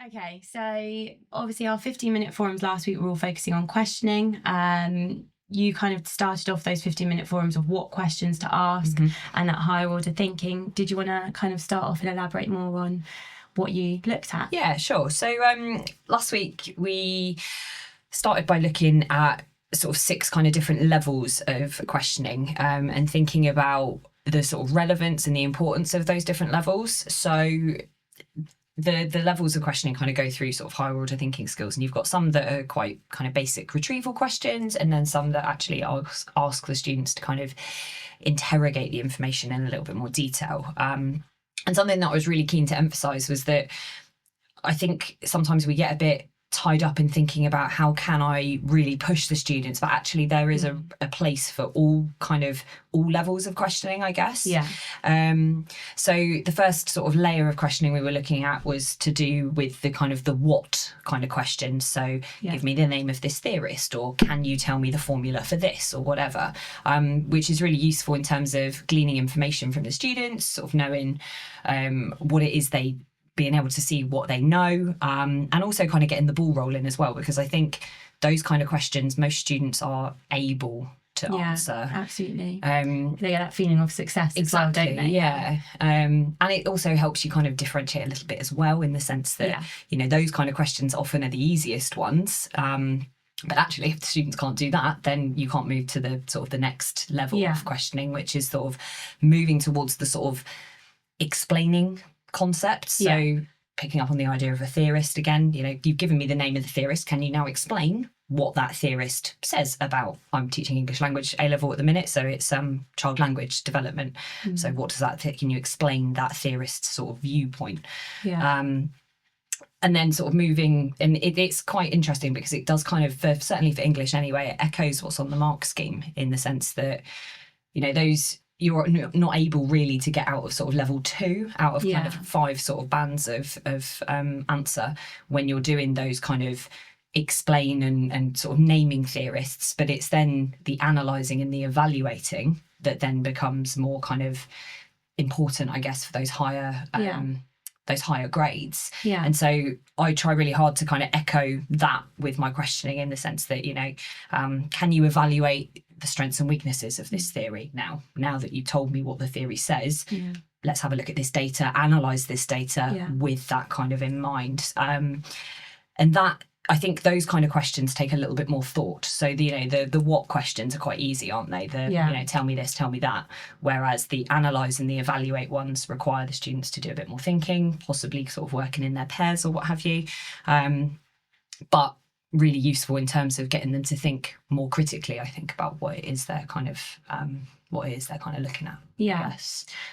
Okay, so obviously our 15-minute forums last week were all focusing on questioning. You kind of started off those 15-minute forums of what questions to ask and that higher order thinking. Did you want to kind of start off and elaborate more on what you looked at? Yeah, sure. So last week we started by looking at sort of 6 kind of different levels of questioning and thinking about the sort of relevance and the importance of those different levels. So the levels of questioning kind of go through sort of higher order thinking skills, and you've got some that are quite kind of basic retrieval questions, and then some that actually ask the students to kind of interrogate the information in a little bit more detail. And something that I was really keen to emphasize was that I think sometimes we get a bit tied up in thinking about how can I really push the students, but actually there is a place for all levels of questioning, I guess. Yeah. So the first sort of layer of questioning we were looking at was to do with the kind of the what kind of questions. So give me the name of this theorist, or can you tell me the formula for this, or whatever, which is really useful in terms of gleaning information from the students, sort of knowing what it is being able to see what they know, and also kind of getting the ball rolling as well, because I think those kind of questions most students are able to answer. Absolutely. They get that feeling of success exactly, as well, don't they? Yeah. And it also helps you kind of differentiate a little bit as well, in the sense that, you know, those kind of questions often are the easiest ones. But actually, if the students can't do that, then you can't move to the sort of the next level of questioning, which is sort of moving towards the sort of explaining concepts. So picking up on the idea of a theorist again, you know, you've given me the name of the theorist. Can you now explain what that theorist says about, I'm teaching English language A-level at the minute, so it's child language development. So what does that can you explain that theorist's sort of viewpoint? And then sort of moving, and it's quite interesting because it does kind of, certainly for English anyway, it echoes what's on the mark scheme, in the sense that, you know, those you're not able really to get out of sort of level 2 out of kind of 5 sort of bands of answer when you're doing those kind of explain and sort of naming theorists. But it's then the analysing and the evaluating that then becomes more kind of important, I guess, for those higher grades. And so I try really hard to kind of echo that with my questioning, in the sense that, you know, can you evaluate the strengths and weaknesses of this theory now that you've told me what the theory says? Let's have a look at this data, analyse this data with that kind of in mind. And that, I think those kind of questions take a little bit more thought. So the what questions are quite easy, aren't they? You know, tell me this, tell me that. Whereas the analyse and the evaluate ones require the students to do a bit more thinking, possibly sort of working in their pairs or what have you. But really useful in terms of getting them to think more critically, I think, about what it is they're kind of looking at.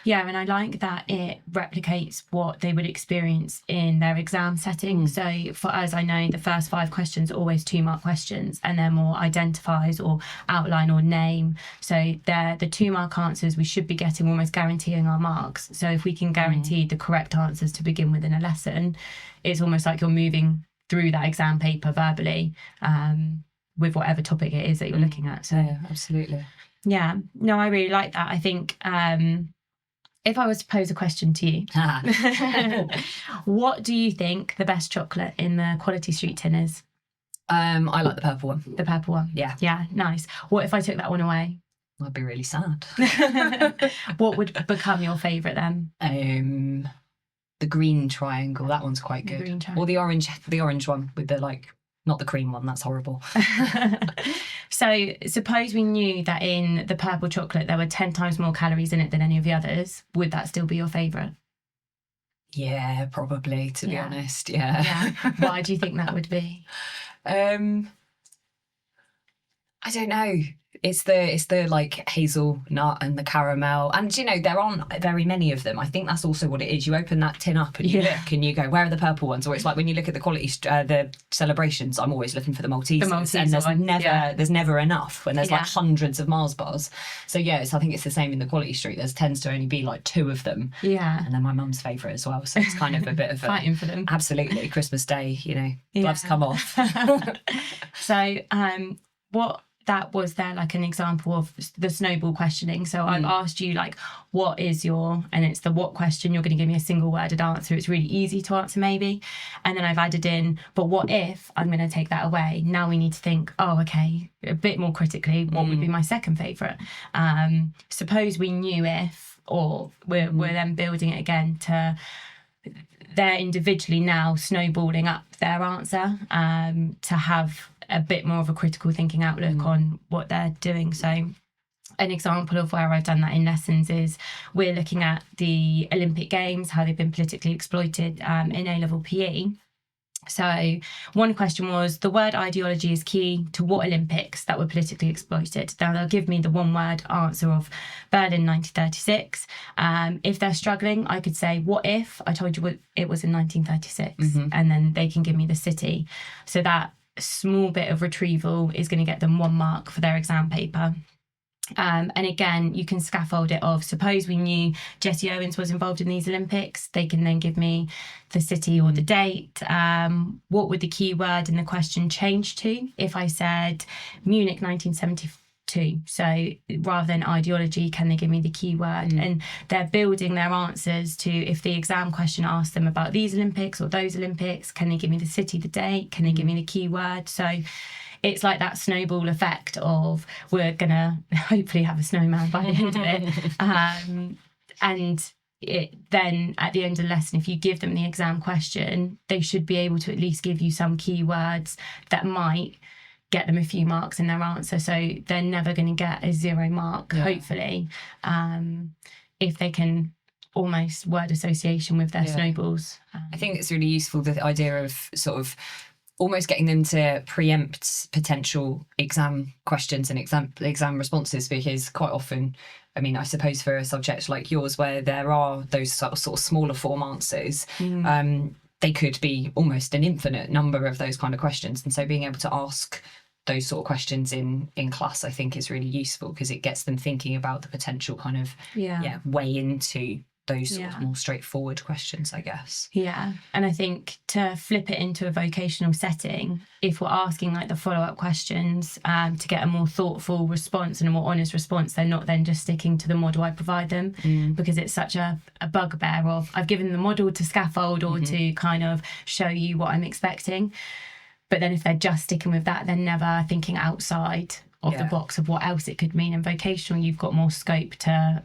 And I like that it replicates what they would experience in their exam setting. So for us, I know the first 5 questions are always 2-mark questions, and they're more identifies or outline or name. So they're the 2-mark answers we should be getting, almost guaranteeing our marks. So if we can guarantee the correct answers to begin with in a lesson, it's almost like you're moving through that exam paper verbally with whatever topic it is that you're looking at. So absolutely. Yeah, no, I really like that. I think if I was to pose a question to you, what do you think the best chocolate in the Quality Street tin is? I like the purple one. The purple one? Yeah, nice. What if I took that one away? I'd be really sad. What would become your favourite then? The green triangle, that one's quite good. Or the orange one with the not the cream one, that's horrible. So suppose we knew that in the purple chocolate there were 10 times more calories in it than any of the others, would that still be your favourite? Yeah, probably, to be honest. Why do you think that would be? I don't know. It's the like hazelnut and the caramel, and you know there aren't very many of them. I think that's also what it is. You open that tin up and you look and you go, where are the purple ones? Or it's like when you look at the the celebrations, I'm always looking for the Maltesers, and there's never enough when there's like hundreds of Mars bars. So I think it's the same in the Quality Street. There tends to only be like 2 of them. And then my mum's favourite as well. So it's kind of a bit of fighting for them. Absolutely, Christmas Day, you know, gloves come off. So what that was there like an example of the snowball questioning. So I've asked you like, what is your, and it's the what question, you're going to give me a single worded answer. It's really easy to answer maybe. And then I've added in, but what if I'm going to take that away? Now we need to think, oh, okay, a bit more critically, what would be my second favourite? Suppose we knew if, or we're then building it again to, they're individually now snowballing up their answer to have a bit more of a critical thinking outlook on what they're doing. So an example of where I've done that in lessons is we're looking at the Olympic Games, how they've been politically exploited in A-level PE. So one question was, the word ideology is key to what Olympics that were politically exploited? Now they'll give me the one word answer of Berlin 1936. If they're struggling, I could say, what if I told you it was in 1936? And then they can give me the city. So that small bit of retrieval is going to get them 1 mark for their exam paper. And again, you can scaffold it of, suppose we knew Jesse Owens was involved in these Olympics, they can then give me the city or the date. What would the keyword in the question change to if I said Munich 1972? So rather than ideology, can they give me the keyword? And they're building their answers to, if the exam question asks them about these Olympics or those Olympics, can they give me the city, the date? Can they give me the keyword? So it's like that snowball effect of, we're going to hopefully have a snowman by the end of it. And then at the end of the lesson, if you give them the exam question, they should be able to at least give you some keywords that might get them a few marks in their answer. So they're never going to get a 0 mark, hopefully, if they can almost word association with their snowballs. I think it's really useful, the idea of sort of almost getting them to preempt potential exam questions and exam responses, because quite often, I mean, I suppose for a subject like yours where there are those sort of smaller form answers, they could be almost an infinite number of those kind of questions. And so being able to ask those sort of questions in class, I think, is really useful, because it gets them thinking about the potential kind of way into those sort of more straightforward questions, I guess. Yeah. And I think to flip it into a vocational setting, if we're asking like the follow-up questions to get a more thoughtful response and a more honest response, they're not then just sticking to the model I provide them, because it's such a bugbear of, I've given the model to scaffold or to kind of show you what I'm expecting. But then if they're just sticking with that, they're never thinking outside of the box of what else it could mean. In vocational, you've got more scope to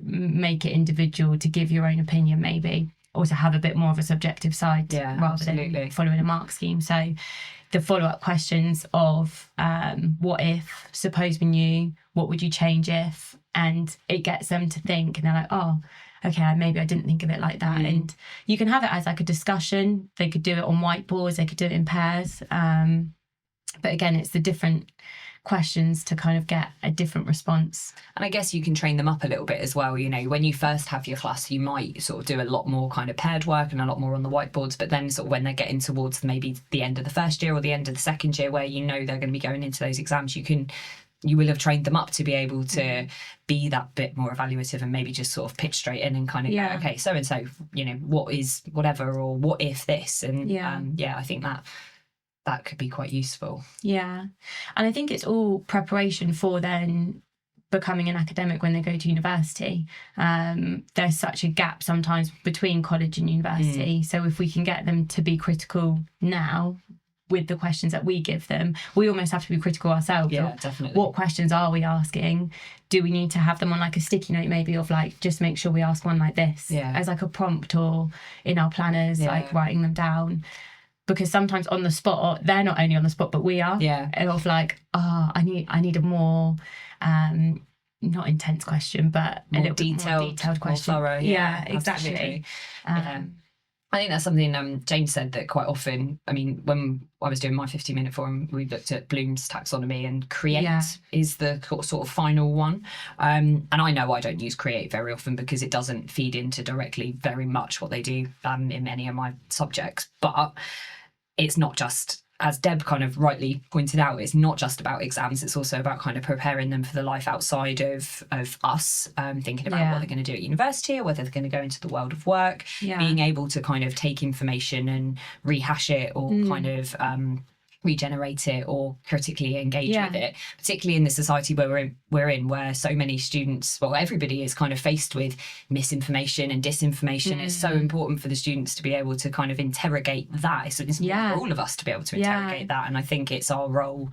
make it individual, to give your own opinion maybe, or to have a bit more of a subjective side rather than following a mark scheme. So the follow-up questions of what if, suppose we knew, what would you change if, and it gets them to think, and they're like, oh, okay, maybe I didn't think of it like that. And you can have it as like a discussion. They could do it on whiteboards, they could do it in pairs, but again, it's the different questions to kind of get a different response. And I guess you can train them up a little bit as well. You know, when you first have your class, you might sort of do a lot more kind of paired work and a lot more on the whiteboards, but then sort of when they're getting towards maybe the end of the first year or the end of the second year, where you know they're going to be going into those exams, you will have trained them up to be able to be that bit more evaluative and maybe just sort of pitch straight in and kind of go, okay, so and so, you know, what is whatever, or what if this, and I think that could be quite useful. Yeah. And I think it's all preparation for then becoming an academic when they go to university. There's such a gap sometimes between college and university. So if we can get them to be critical now with the questions that we give them, we almost have to be critical ourselves. Yeah, definitely. What questions are we asking? Do we need to have them on like a sticky note maybe of like, just make sure we ask one like this as like a prompt, or in our planners, like writing them down? Because sometimes on the spot, they're not only on the spot, but we are. Yeah. Of like, I need a more, not intense question, but more a little detailed question. More thorough. Yeah, exactly. I think that's something James said that quite often. I mean, when I was doing my 15-minute forum, we looked at Bloom's taxonomy, and create is the sort of final one. And I know I don't use create very often because it doesn't feed into directly very much what they do in many of my subjects. But it's not just, as Deb kind of rightly pointed out, it's not just about exams. It's also about kind of preparing them for the life outside of us, thinking about what they're going to do at university, or whether they're going to go into the world of work, being able to kind of take information and rehash it, or kind of regenerate it or critically engage with it, particularly in the society where we're in, where so many students, well, everybody is kind of faced with misinformation and disinformation. It's so important for the students to be able to kind of interrogate that. It's important for all of us to be able to interrogate that. And I think it's our role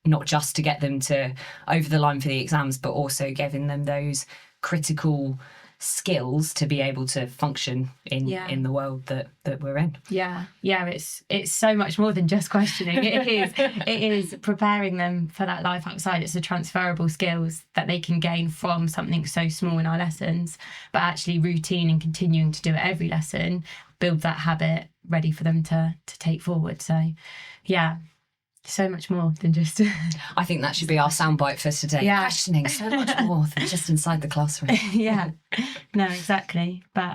not just to get them to over the line for the exams, but also giving them those critical skills to be able to function in the world that we're in. It's so much more than just questioning. It is preparing them for that life outside. It's the transferable skills that they can gain from something so small in our lessons, but actually routine and continuing to do it every lesson, build that habit ready for them to take forward. So so much more than just I think that should be our soundbite for today. Questioning so much more than just inside the classroom. No, exactly. But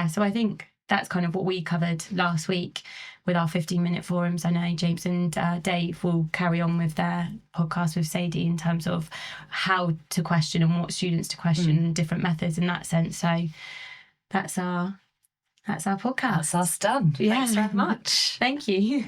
so I think that's kind of what we covered last week with our 15-minute forums. I know James and Dave will carry on with their podcast with Sadie in terms of how to question and what students to question and different methods in that sense. So that's our podcast. That's us done. Thanks very much. Thank you.